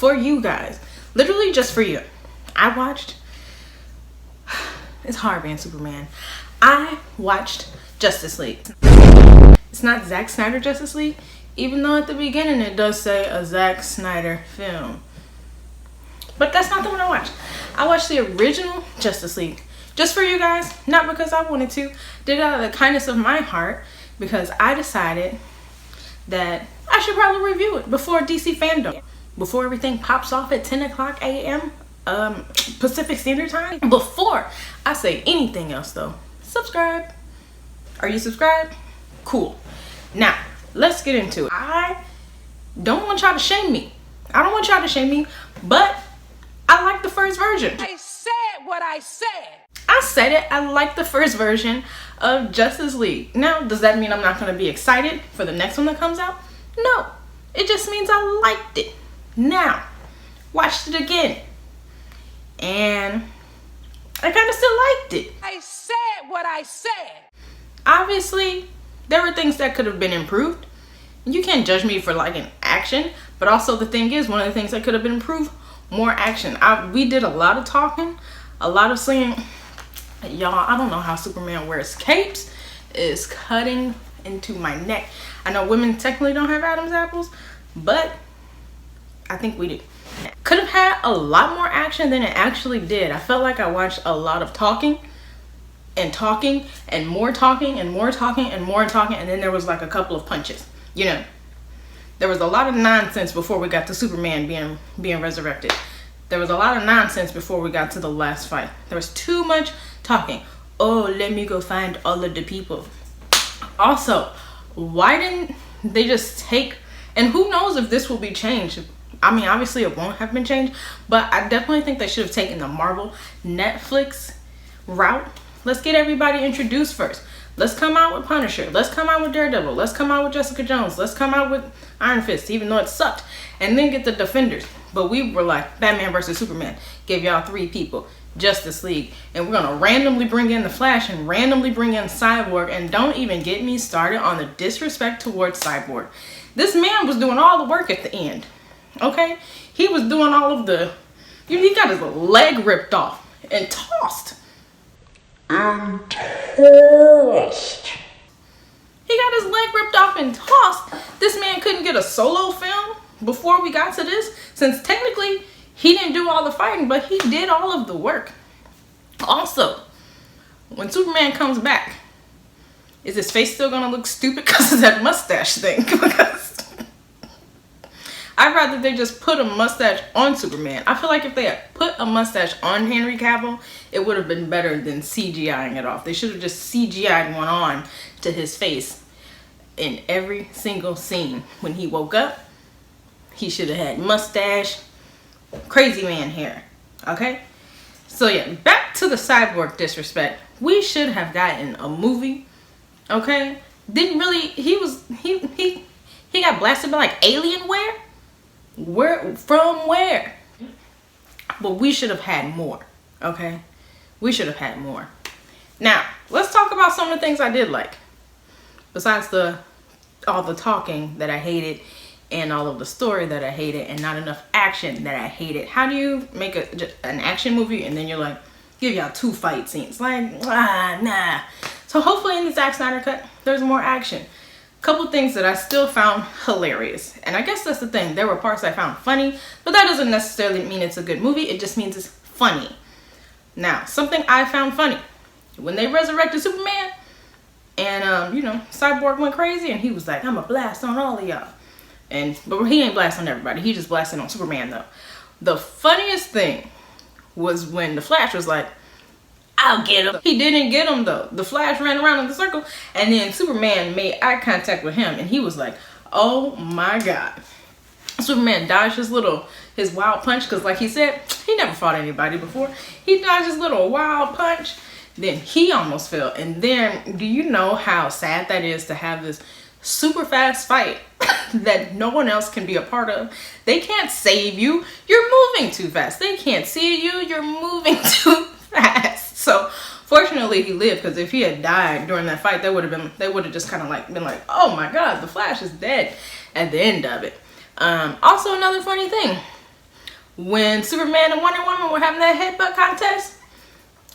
for you guys. Literally just for you. I watched, it's hard being Superman. I watched Justice League. It's not Zack Snyder Justice League, even though at the beginning it does say a Zack Snyder film. But that's not the one I watched. I watched the original Justice League. Just for you guys, not because I wanted to. Did it out of the kindness of my heart, because I decided that I should probably review it before DC FanDome. Before everything pops off at 10 o'clock a.m. Pacific Standard Time. Before I say anything else though, subscribe. Are you subscribed? Cool. Now, let's get into it. I don't want y'all to shame me. I don't want y'all to shame me, but I like the first version. I said what I said. I said it. I like the first version of Justice League. Now, does that mean I'm not going to be excited for the next one that comes out? No. It just means I liked it. Now, watched it again. And I kind of still liked it. I said what I said. Obviously, there were things that could have been improved. You can't judge me for liking action. But also the thing is, one of the things that could have been improved, more action. We did a lot of talking. A lot of saying, y'all, I don't know how Superman wears capes. Is cutting into my neck. I know women technically don't have Adam's apples, but I think we do. Could have had a lot more action than it actually did. I felt like I watched a lot of talking and talking and more talking and more talking and more talking, and then there was like a couple of punches. You know, there was a lot of nonsense before we got to Superman being resurrected. There was a lot of nonsense before we got to the last fight. There was too much talking. Oh, let me go find all of the people. Also, why didn't they just take, and who knows if this will be changed. I mean, obviously it won't have been changed, but I definitely think they should have taken the Marvel Netflix route. Let's get everybody introduced first. Let's come out with Punisher. Let's come out with Daredevil. Let's come out with Jessica Jones. Let's come out with Iron Fist, even though it sucked. And then get the Defenders. But we were like, Batman versus Superman. Give y'all 3 people. Justice League. And we're going to randomly bring in the Flash and randomly bring in Cyborg. And don't even get me started on the disrespect towards Cyborg. This man was doing all the work at the end. Okay? He was doing all of the... He got his leg ripped off and tossed. He got his leg ripped off and tossed. This man couldn't get a solo film before we got to this, since technically he didn't do all the fighting, but he did all of the work. Also, when Superman comes back, is his face still gonna look stupid because of that mustache thing? Because I'd rather they just put a mustache on Superman. I feel like if they had put a mustache on Henry Cavill, it would have been better than CGIing it off. They should have just CGI'd one on to his face in every single scene. When he woke up, he should have had mustache, crazy man hair. Okay? So yeah, back to the Cyborg disrespect. We should have gotten a movie. Okay? Didn't really, he got blasted by like Alienware? From where? But we should have had more. Okay? We should have had more. Now, let's talk about some of the things I did like. Besides all the talking that I hated, and all of the story that I hated, and not enough action that I hated. How do you make an action movie and then you're like, give y'all 2 fight scenes? Like, nah. So hopefully in the Zack Snyder cut, there's more action. Couple things that I still found hilarious. And I guess that's the thing. There were parts I found funny, but that doesn't necessarily mean it's a good movie. It just means it's funny. Now, something I found funny. When they resurrected Superman, and, you know, Cyborg went crazy, and he was like, I'm a blast on all of y'all. But he ain't blasting everybody. He just blasting on Superman, though. The funniest thing was when the Flash was like, I'll get him. He didn't get him, though. The Flash ran around in the circle, and then Superman made eye contact with him, and he was like, oh my God. Superman dodged his wild punch, because like he said, he never fought anybody before. He dodged his little wild punch, then he almost fell. And then, do you know how sad that is to have this super fast fight that no one else can be a part of? They can't save you. You're moving too fast. They can't see you. You're moving too fast. So fortunately he lived, because if he had died during that fight, they would have just kind of like been like, oh my God, the Flash is dead at the end of it. Also, another funny thing, when Superman and Wonder Woman were having that headbutt contest,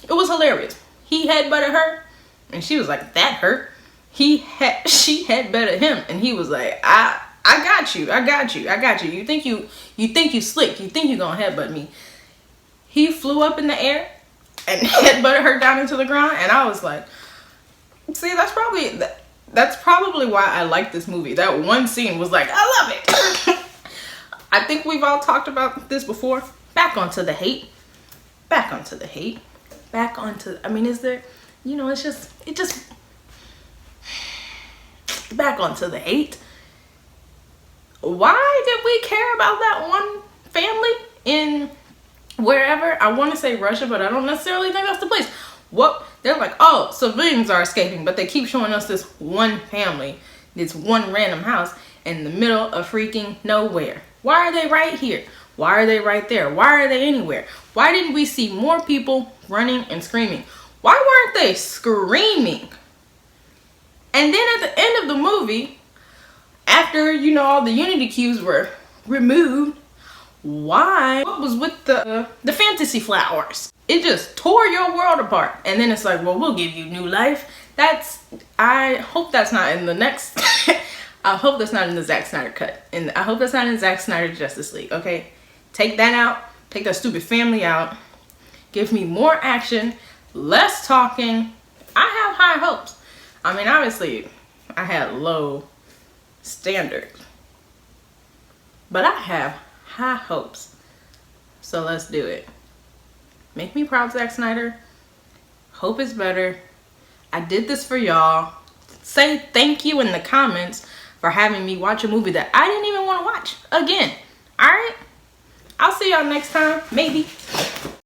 it was hilarious. He headbutted her, and she was like, "That hurt." She headbutted him, and he was like, "I got you. You think you slick? You think you gonna headbutt me?" He flew up in the air and headbutted her down into the ground, and I was like, "See, that's probably why I like this movie." That one scene was like, I love it. I think we've all talked about this before. Back onto the hate. Back onto, I mean, is there, it just, back onto the hate. Why did we care about that one family in wherever? I want to say Russia, but I don't necessarily think that's the place. They're like, oh, civilians are escaping, but they keep showing us this one family, this one random house in the middle of freaking nowhere. Why are they right here? Why are they right there? Why are they anywhere? Why didn't we see more people running and screaming? Why weren't they screaming? And then at the end of the movie, after, all the unity cubes were removed, what was with the fantasy flowers? It just tore your world apart. And then it's like, well, we'll give you new life. I hope that's not in the next, I hope that's not in the Zack Snyder cut. And I hope that's not in Zack Snyder Justice League, okay? Take that out. Take that stupid family out. Give me more action, less talking. I have high hopes. I mean, obviously, I had low standards. But I have high hopes. So let's do it. Make me proud, Zack Snyder. Hope it's better. I did this for y'all. Say thank you in the comments for having me watch a movie that I didn't even want to watch again. Alright? I'll see y'all next time. Maybe.